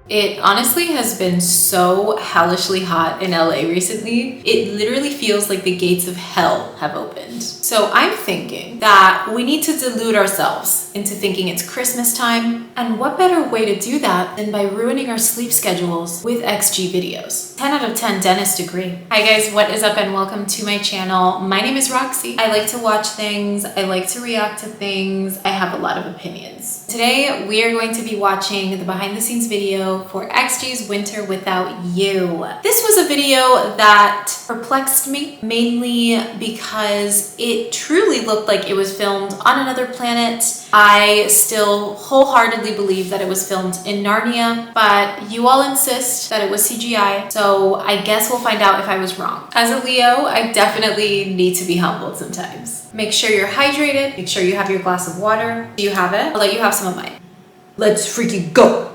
It honestly has been so hellishly hot in LA recently. It literally feels like the gates of hell have opened. So I'm thinking that we need to delude ourselves into thinking it's Christmas time. And what better way to do that than by ruining our sleep schedules with XG videos? 10 out of 10 dentists agree. Hi guys, what is up and welcome to my channel. My name is Roxy. I like to watch things. I like to react to things. I have a lot of opinions. Today, we are going to be watching the behind the scenes video for XG's Winter Without You. This was a video that perplexed me, mainly because it truly looked like it was filmed on another planet. I still wholeheartedly believe that it was filmed in Narnia, but you all insist that it was CGI, so I guess we'll find out if I was wrong. As a Leo, I definitely need to be humbled sometimes. Make sure you're hydrated, make sure you have your glass of water. Do you have it? I'll let you have some of mine. Let's freaking go!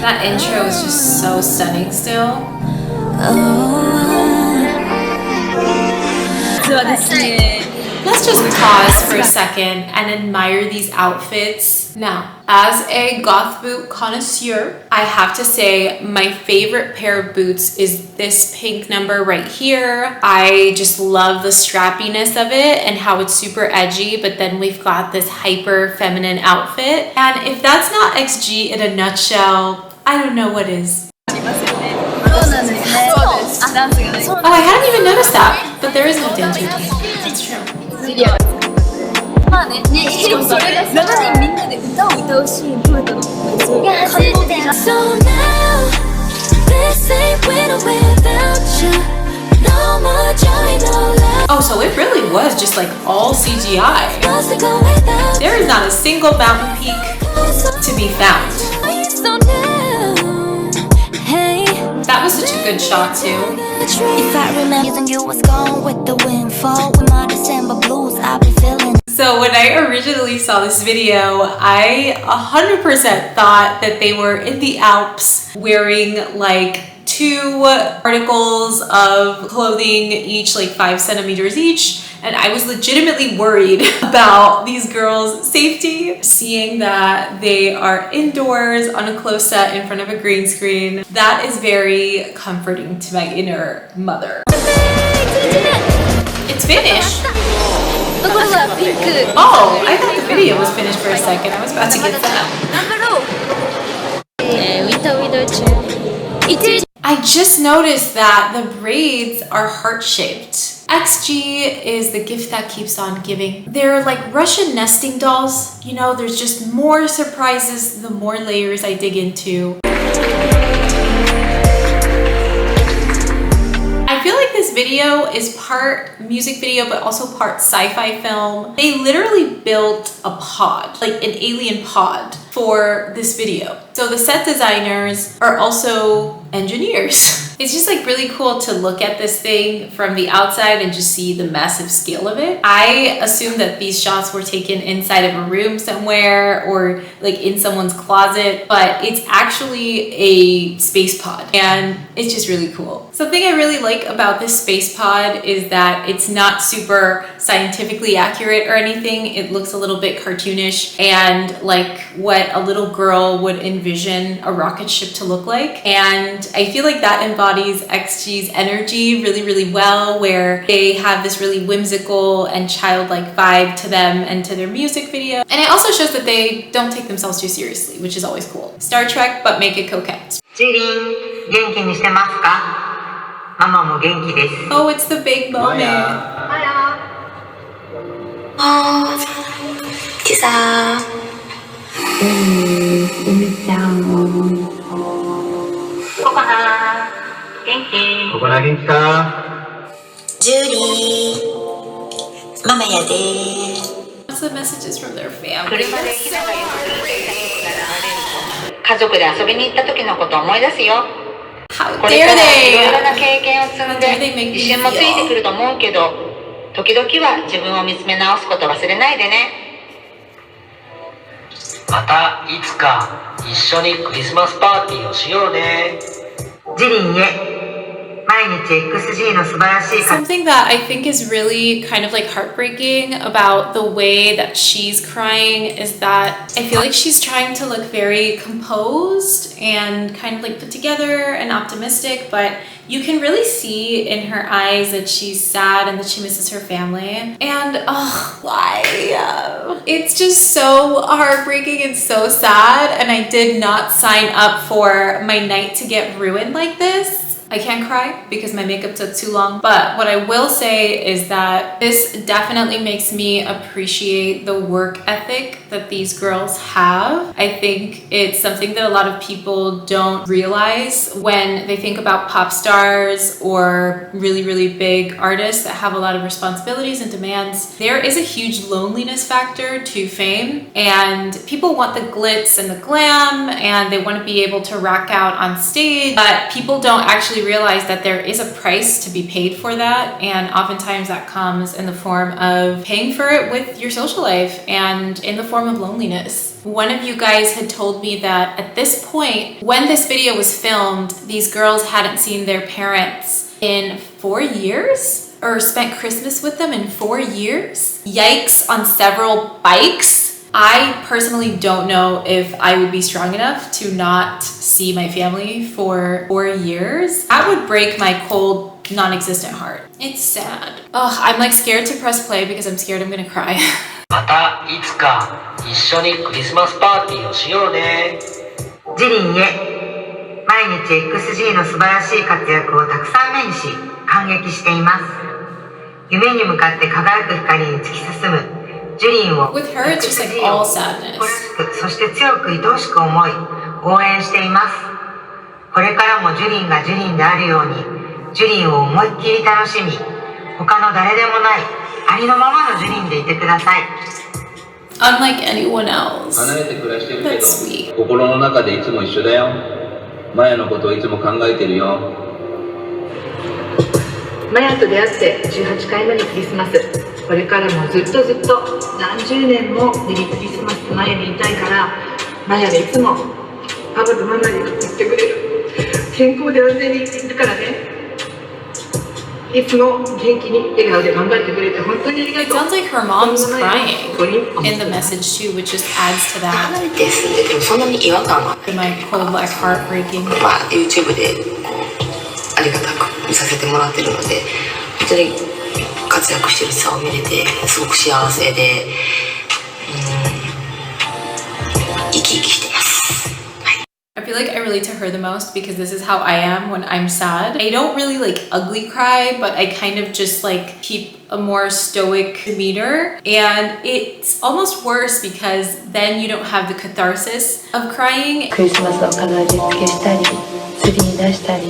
That intro is just so stunning still. Let's just pause for a second and admire these outfits. Now, as a goth boot connoisseur, I have to say my favorite pair of boots is this pink number right here. I just love the strappiness of it and how it's super edgy, but then we've got this hyper feminine outfit. And if that's not XG in a nutshell, I don't know what is. Oh, I hadn't even noticed that, but there is no dance routine. That's true. Oh, so it really was just like all CGI. There is not a single mountain peak to be found. That was such a good shot too. So when I originally saw this video, I 100% thought that they were in the Alps wearing like 2 articles of clothing each, like 5 centimeters each. And I was legitimately worried about these girls' safety. Seeing that they are indoors on a close set in front of a green screen, that is very comforting to my inner mother. It's finished. Oh, I thought the video was finished for a second. I was about to get that. I just noticed that the braids are heart-shaped. XG is the gift that keeps on giving. They're like Russian nesting dolls. You know, there's just more surprises the more layers I dig into. I feel like this video is part music video, but also part sci-fi film. They literally built a pod, like an alien pod for this video. So the set designers are also engineers. It's just like really cool to look at this thing from the outside and just see the massive scale of it. I assume that these shots were taken inside of a room somewhere or like in someone's closet, but it's actually a space pod and it's just really cool. Something I really like about this space pod is that it's not super scientifically accurate or anything. It looks a little bit cartoonish and like what a little girl would envision a rocket ship to look like. And I feel like that embodies XG's energy really, really well, where they have this really whimsical and childlike vibe to them and to their music video. And it also shows that they don't take themselves too seriously, which is always cool. Star Trek, but make it coquette. Oh, it's the big moment. What's the messages from their family? How dare they? How dare they make me feel? またいつか一緒にクリスマスパーティーをしようね。ジリンへ。Something that I think is really kind of like heartbreaking about the way that she's crying is that I feel like she's trying to look very composed and kind of like put together and optimistic, but you can really see in her eyes that she's sad and that she misses her family. And oh, why? It's just so heartbreaking and so sad. And I did not sign up for my night to get ruined like this. I can't cry because my makeup took too long, but what I will say is that this definitely makes me appreciate the work ethic that these girls have. I think it's something that a lot of people don't realize when they think about pop stars or really, really big artists that have a lot of responsibilities and demands. There is a huge loneliness factor to fame, and people want the glitz and the glam, and they want to be able to rock out on stage, but people don't actually realize that there is a price to be paid for that, and oftentimes that comes in the form of paying for it with your social life and in the form of loneliness. One of you guys had told me that at this point, when this video was filmed, these girls hadn't seen their parents in 4 years or spent Christmas with them in 4 years. Yikes on several bikes. I personally don't know if I would be strong enough to not see my family for 4 years. That would break my cold, non-existent heart. It's sad. Oh, I'm like scared to press play because I'm scared I'm gonna cry. またいつか一緒にクリスマスパーティーをしようね。ジリンへ。毎日 XG の素晴らしい活躍をたくさん目にし感激しています。夢に向かって輝く光に突き進むジュリンを With her, it's just like all sadness. そして強く愛おしく思い応援しています。これからもジュリンがジュリンであるようにジュリンを思いっきり楽しみ他の誰でもないありのままのジュリンでいてください。Unlike anyone else. 離れて暮らしてるけど That's sweet. 心の中でいつも一緒だよ。マヤのことをいつも考えてるよ。マヤと出会って18回目のクリスマス。これからもずっと何十年もメリークリスマスとマヤにいたいからマヤでいつもパパとママに言ってくれる。健康で安全にいるからね。いつも元気に笑顔で頑張ってくれて本当にありが It とう。 sounds like her mom's crying in the message too, which just adds to 離 that. れて住んでてもそんなに違和感は My cold, like heartbreaking. まあ YouTube でありがたく見させてもらってるので本当に活躍してるさを見れてすごく幸せで生き生きしてます。I feel like I relate to her the most because this is how I am when I'm sad. I don't really like ugly cry, but I kind of just like keep a more stoic demeanor. And it's almost worse because then you don't have the catharsis of crying. クリスマスを飾り付けしたりツリー出したり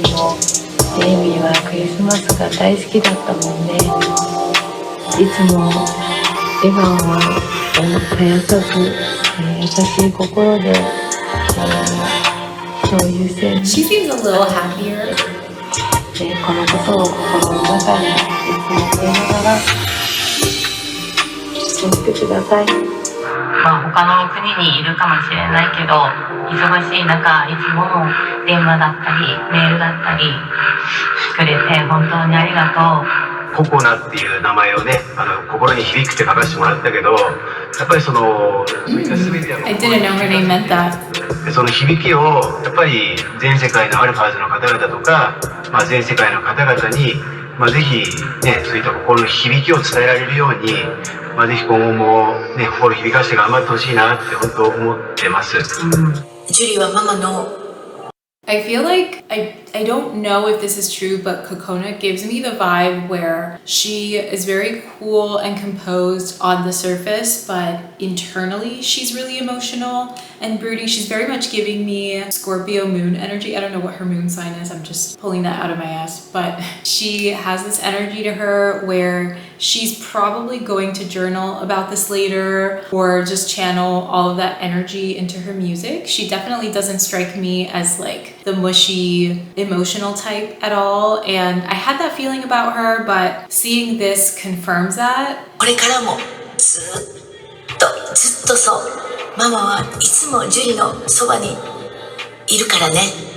エイミーはクリスマスが大好きだったもんね。いつも笑顔は優しい心で人を優先に She seems a little happier. このことを心の中にいつも入れながら過ごしてください。まあ他の国にいるかもしれないけど忙しい中いつも電話だったりメールだったりくれて本当にありがとう。ココナっていう名前をね、心に響くって書かせてもらったけど、やっぱりそういった全ては I didn't know her name meant that. その響きをやっぱり全世界のアルファーズの方々とか、全世界の方々に、ぜひね、そういった心の響きを伝えられるように、ぜひ今後もね、心響かして頑張ってほしいなって本当思ってます。ジュリーはママの I feel like I don't know if this is true, but Kokona gives me the vibe where she is very cool and composed on the surface, but internally she's really emotional and broody. She's very much giving me Scorpio moon energy. I don't know what her moon sign is. I'm just pulling that out of my ass, but she has this energy to her where she's probably going to journal about this later or just channel all of that energy into her music. She definitely doesn't strike me as like the mushy emotional type at all, and I had that feeling about her, but seeing this confirms that. これからもずっとそうママはいつもジュリのそばにいるからね。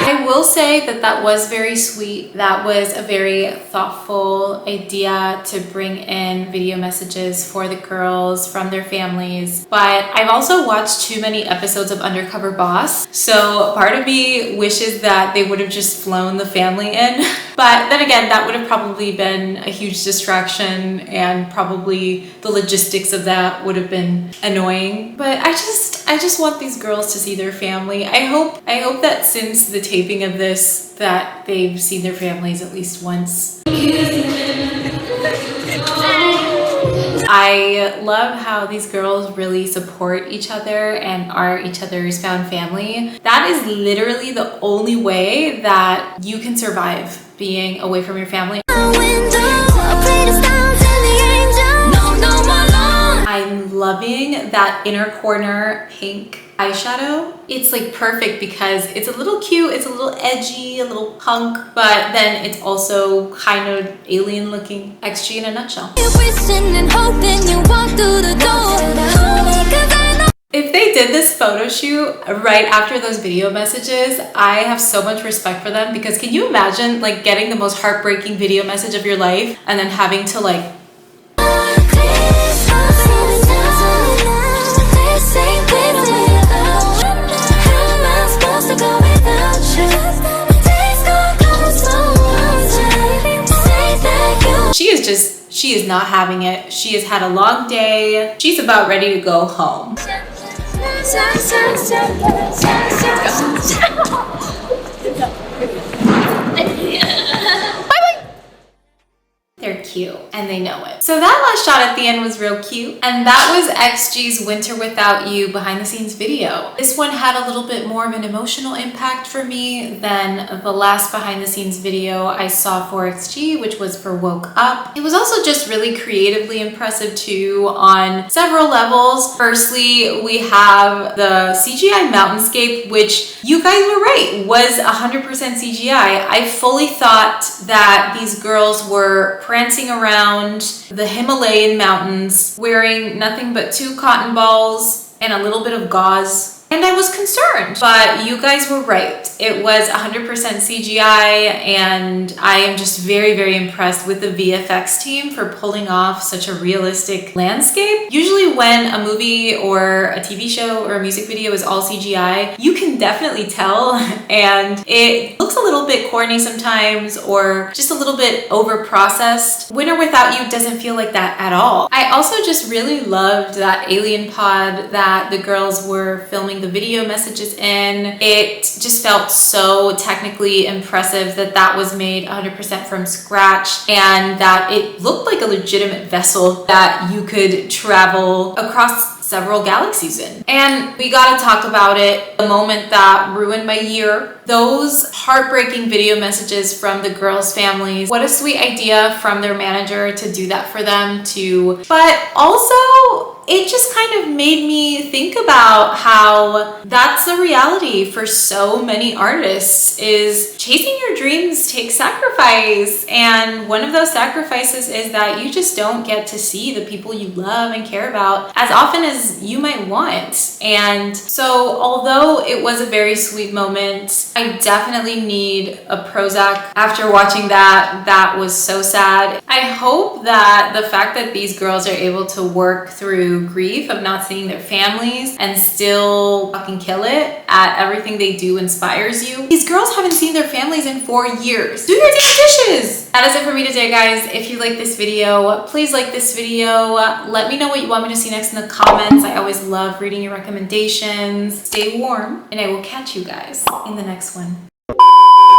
I will say that that was very sweet. That was a very thoughtful idea to bring in video messages for the girls from their families. But I've also watched too many episodes of Undercover Boss, so part of me wishes that they would have just flown the family in. But then again, that would have probably been a huge distraction, and probably the logistics of that would have been annoying. But I just want these girls to see their family. I hope that since the taping of this that they've seen their families at least once. I love how these girls really support each other and are each other's found family. That is literally the only way that you can survive being away from your family. I'm loving that inner corner pink eyeshadow. It's like perfect because it's a little cute, it's a little edgy, a little punk, but then it's also kind of alien looking. XG in a nutshell. If they did this photo shoot right after those video messages, I have so much respect for them, because can you imagine like getting the most heartbreaking video message of your life and then having to like she is not having it. She has had a long day. She's about ready to go home. They're cute and they know it. So that last shot at the end was real cute. And that was XG's Winter Without You behind the scenes video. This one had a little bit more of an emotional impact for me than the last behind the scenes video I saw for XG, which was for Woke Up. It was also just really creatively impressive too on several levels. Firstly, we have the CGI mountainscape, which you guys were right, was 100% CGI. I fully thought that these girls were prancing around the Himalayan mountains wearing nothing but 2 cotton balls and a little bit of gauze. And I was concerned, but you guys were right. It was 100% CGI, and I am just very, very impressed with the VFX team for pulling off such a realistic landscape. Usually when a movie or a TV show or a music video is all CGI, you can definitely tell, and it looks a little bit corny sometimes or just a little bit over-processed. Winter Without You doesn't feel like that at all. I also just really loved that alien pod that the girls were filming the video messages in. It just felt so technically impressive that that was made 100% from scratch, and that it looked like a legitimate vessel that you could travel across several galaxies in. And we gotta talk about it, the moment that ruined my year. Those heartbreaking video messages from the girls' families. What a sweet idea from their manager to do that for them too. But also, it just kind of made me think about how that's the reality for so many artists, is chasing your dreams takes sacrifice. And one of those sacrifices is that you just don't get to see the people you love and care about as often as you might want. And so although it was a very sweet moment, I definitely need a Prozac after watching that. That was so sad. I hope that the fact that these girls are able to work through grief of not seeing their families and still fucking kill it at everything they do inspires you. These girls haven't seen their families in 4 years. Do your damn dishes! That is it for me today, guys. If you like this video, please like this video. Let me know what you want me to see next in the comments. I always love reading your recommendations. Stay warm, and I will catch you guys in the next one.